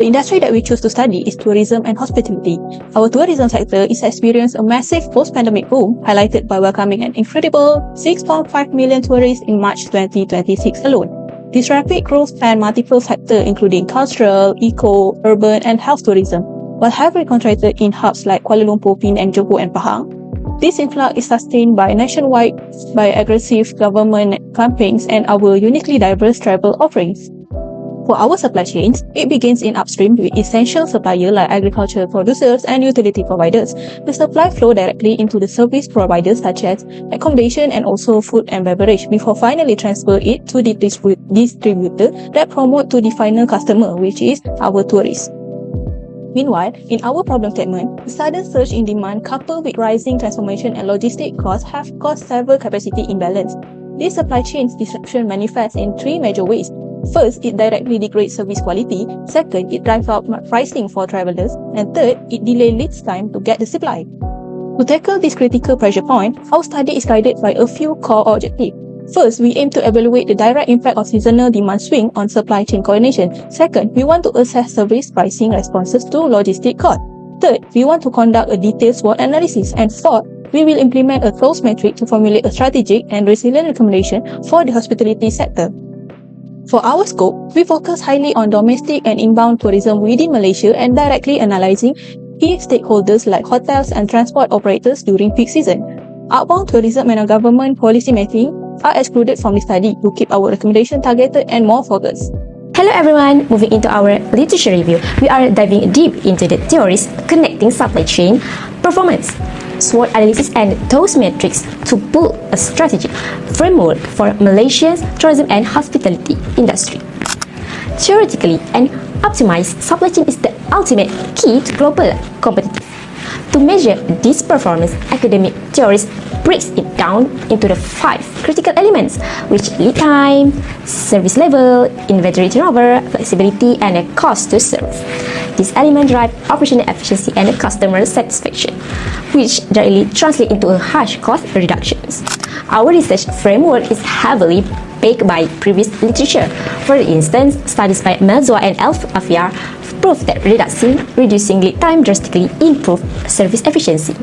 The industry that we choose to study is tourism and hospitality. Our tourism sector is experienced a massive post-pandemic boom, highlighted by welcoming an incredible 6.5 million tourists in March 2026 alone. This rapid growth spanned multiple sectors including cultural, eco, urban and health tourism, while heavily concentrated in hubs like Kuala Lumpur, Penang, Johor and Pahang. This influx is sustained by nationwide by aggressive government campaigns and our uniquely diverse travel offerings. For our supply chains, it begins in upstream with essential suppliers like agricultural producers and utility providers. The supply flow directly into the service providers such as accommodation and also food and beverage before finally transfer it to the distributor that promote to the final customer, which is our tourists. Meanwhile, in our problem statement, the sudden surge in demand coupled with rising transformation and logistic costs have caused several capacity imbalance. This supply chain's disruption manifests in three major ways. First, it directly degrades service quality. Second, it drives up pricing for travelers. And third, it delays lead time to get the supply. To tackle this critical pressure point, our study is guided by a few core objectives. First, we aim to evaluate the direct impact of seasonal demand swing on supply chain coordination. Second, we want to assess service pricing responses to logistic costs. Third, we want to conduct a detailed SWOT analysis. And fourth, we will implement a close metric to formulate a strategic and resilient recommendation for the hospitality sector. For our scope, we focus highly on domestic and inbound tourism within Malaysia and directly analysing key stakeholders like hotels and transport operators during peak season. Outbound tourism and government policy making are excluded from the study to keep our recommendation targeted and more focused. Hello everyone, moving into our literature review, we are diving deep into the theories connecting supply chain, performance, SWOT analysis and those metrics to build a strategic framework for Malaysia's tourism and hospitality industry. Theoretically, an optimized supply chain is the ultimate key to global competitiveness. To measure this performance, academic theories breaks it down into the 5 critical elements, which lead time, service level, inventory turnover, flexibility, and a cost to serve. These elements drive operational efficiency and customer satisfaction, which directly translate into a harsh cost reductions. Our research framework is heavily backed by previous literature. For instance, studies by NASUHA and SOFIA prove that reducing lead time drastically improve service efficiency.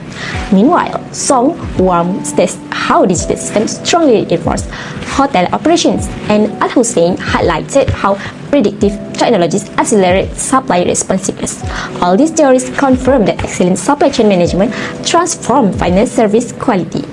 Meanwhile, Song Wang states how digital systems strongly reinforce hotel operations, and Al Hussein highlighted how predictive technologies accelerate supply responsiveness. All these theories confirm that excellent supply chain management transforms final service quality.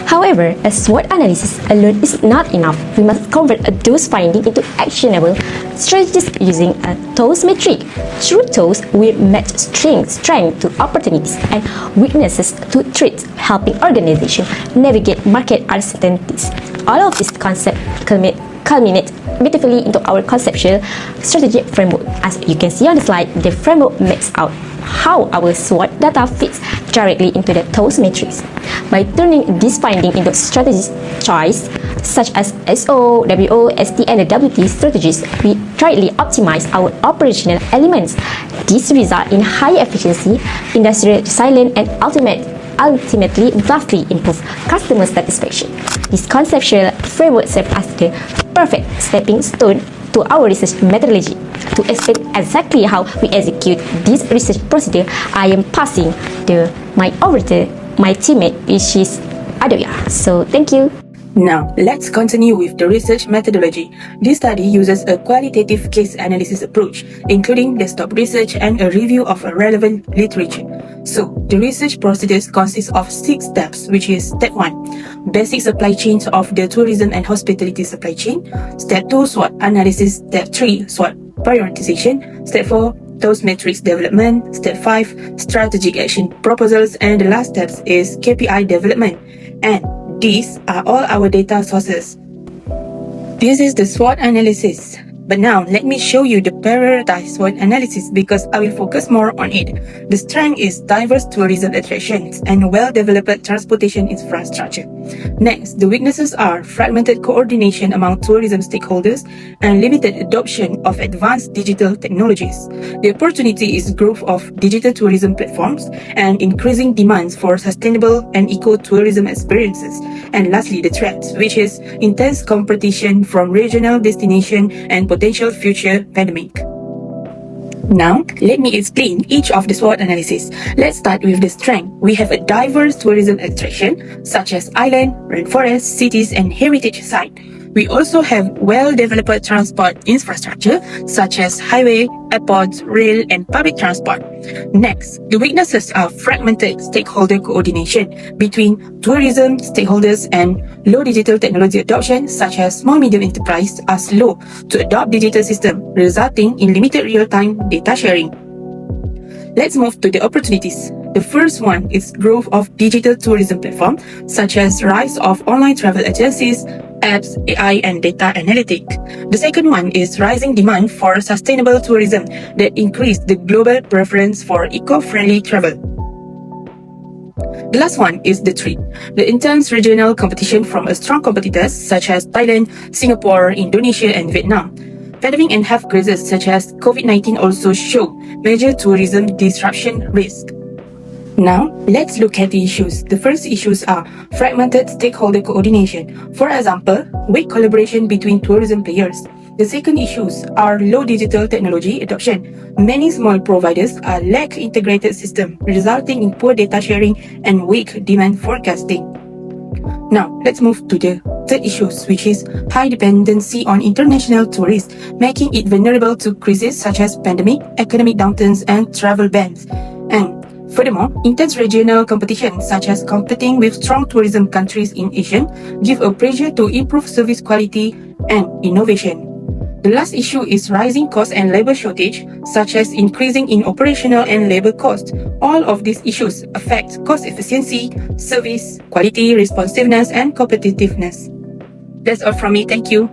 However, a SWOT analysis alone is not enough. We must convert those findings into actionable strategies using a TOWS metric. Through TOWS, we match strength to opportunities and weaknesses to threats, helping organizations navigate market uncertainties. All of these concepts culminate beautifully into our conceptual strategic framework. As you can see on the slide, the framework maps out how our SWOT data fits directly into the TOWS matrix. By turning this finding into strategies choice, such as SO, WO, ST, and WT strategies, we directly optimize our operational elements. This results in high efficiency, industrial resilience, and ultimately vastly improve customer satisfaction. This conceptual framework serves as the perfect stepping stone to our research methodology. To explain exactly how we execute this research procedure, I am passing my over to my teammate, which is ADAWIYAH. So thank you. Now, let's continue with the research methodology. This study uses a qualitative case analysis approach, including desktop research and a review of relevant literature. So, the research procedure consists of 6 steps, which is Step 1, basic supply chains of the tourism and hospitality supply chain. Step 2, SWOT analysis. Step 3, SWOT prioritization. Step 4, TOWS matrix development. Step 5, strategic action proposals. And the last step is KPI development. And these are all our data sources. This is the SWOT analysis. But now, let me show you the prioritized SWOT analysis because I will focus more on it. The strength is diverse tourism attractions and well-developed transportation infrastructure. Next, the weaknesses are fragmented coordination among tourism stakeholders and limited adoption of advanced digital technologies. The opportunity is growth of digital tourism platforms and increasing demands for sustainable and eco-tourism experiences. And lastly, the threats, which is intense competition from regional destination and potential future pandemic. Now, let me explain each of the SWOT analysis. Let's start with the strength. We have a diverse tourism attraction such as island, rainforest, cities, and heritage site. We also have well-developed transport infrastructure such as highway, airports, rail, and public transport. Next, the weaknesses are fragmented stakeholder coordination between tourism stakeholders and low digital technology adoption, such as small-medium enterprise are slow to adopt digital system, resulting in limited real-time data sharing. Let's move to the opportunities. The first one is growth of digital tourism platform, such as rise of online travel agencies, apps, AI, and data analytics. The second one is rising demand for sustainable tourism that increase the global preference for eco-friendly travel. The last one is the threat. The intense regional competition from strong competitors such as Thailand, Singapore, Indonesia, and Vietnam. Pandemic and health crises such as COVID-19 also show major tourism disruption risk. Now, let's look at the issues. The first issues are fragmented stakeholder coordination. For example, weak collaboration between tourism players. The second issues are low digital technology adoption. Many small providers lack integrated system, resulting in poor data sharing and weak demand forecasting. Now, let's move to the third issues, which is high dependency on international tourists, making it vulnerable to crises such as pandemic, economic downturns, and travel bans. And furthermore, intense regional competition, such as competing with strong tourism countries in Asia, give a pressure to improve service quality and innovation. The last issue is rising cost and labor shortage, such as increasing in operational and labor cost. All of these issues affect cost efficiency, service, quality, responsiveness, and competitiveness. That's all from me. Thank you.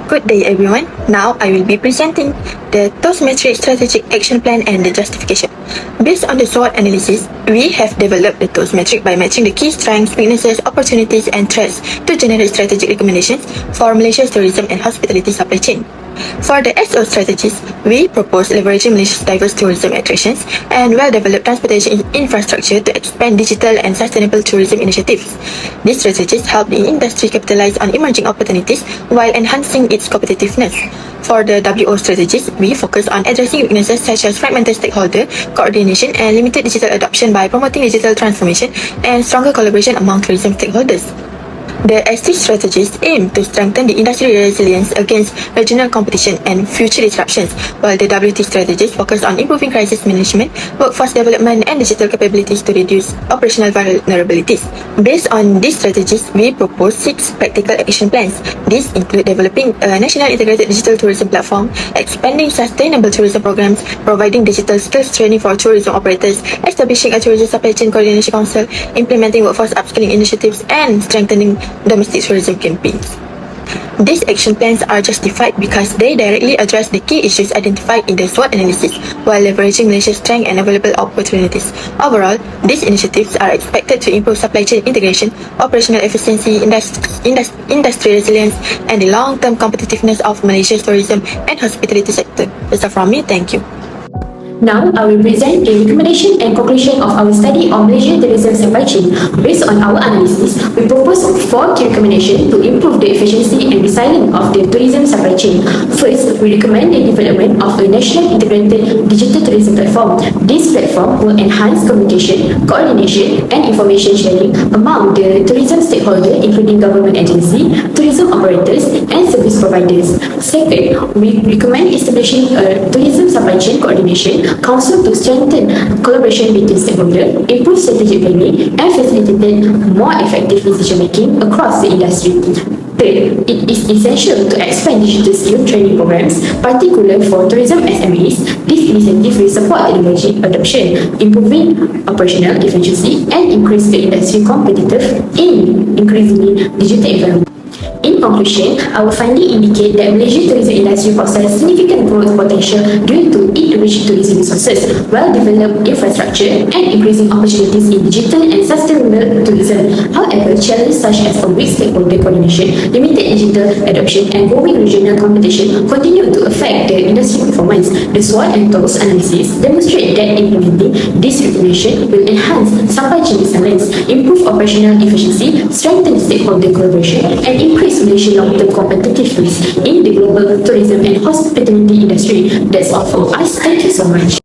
Good day everyone. Now I will be presenting the TOSMetric Strategic Action Plan and the justification. Based on the SWOT analysis, we have developed the TOSMetric by matching the key strengths, weaknesses, opportunities and threats to generate strategic recommendations for Malaysia's tourism and hospitality supply chain. For the SO strategies, we propose leveraging Malaysia's diverse tourism attractions and well-developed transportation infrastructure to expand digital and sustainable tourism initiatives. These strategies help the industry capitalize on emerging opportunities while enhancing its competitiveness. For the WO strategies, we focus on addressing weaknesses such as fragmented stakeholder coordination and limited digital adoption by promoting digital transformation and stronger collaboration among tourism stakeholders. The ST strategies aim to strengthen the industry resilience against regional competition and future disruptions, while the WT strategies focus on improving crisis management, workforce development, and digital capabilities to reduce operational vulnerabilities. Based on these strategies, we propose 6 practical action plans. These include developing a national integrated digital tourism platform, expanding sustainable tourism programs, providing digital skills training for tourism operators, establishing a tourism supply chain coordination council, implementing workforce upskilling initiatives, and strengthening domestic tourism campaigns. These action plans are justified because they directly address the key issues identified in the SWOT analysis while leveraging Malaysia's strength and available opportunities. Overall, these initiatives are expected to improve supply chain integration, operational efficiency, industry resilience, and the long-term competitiveness of Malaysia's tourism and hospitality sector. That's all from me. Thank you. Now, I will present a recommendation and conclusion of our study on Malaysian tourism supply chain. Based on our analysis, we propose 4 key recommendations to improve the efficiency and resilience of the tourism supply chain. First, we recommend the development of a national integrated digital tourism platform. This platform will enhance communication, coordination, and information sharing among the tourism stakeholders, including government agencies, tourism operators, and service providers. Second, we recommend establishing a tourism supply chain coordination council to strengthen collaboration between stakeholders, improve strategic planning, and facilitate more effective decision-making across the industry. Third, it is essential to expand digital skill training programs, particularly for tourism SMEs. This initiative will support technology adoption, improving operational efficiency, and increase the industry competitive in increasingly digital environment. In conclusion, our findings indicate that Malaysian tourism industry possesses significant growth potential due to its rich tourism resources, well-developed infrastructure, and increasing opportunities in digital and sustainable tourism. However, challenges such as a weak stakeholder coordination, limited digital adoption, and growing regional competition continue to affect the industry performance. The SWOT and TOS analysis demonstrate that implementing this regulation will enhance supply chain excellence, improve operational efficiency, strengthen stakeholder collaboration, and increase Malaysia's long-term competitiveness in the global tourism and hospitality industry. That's all from us. Thank you so much.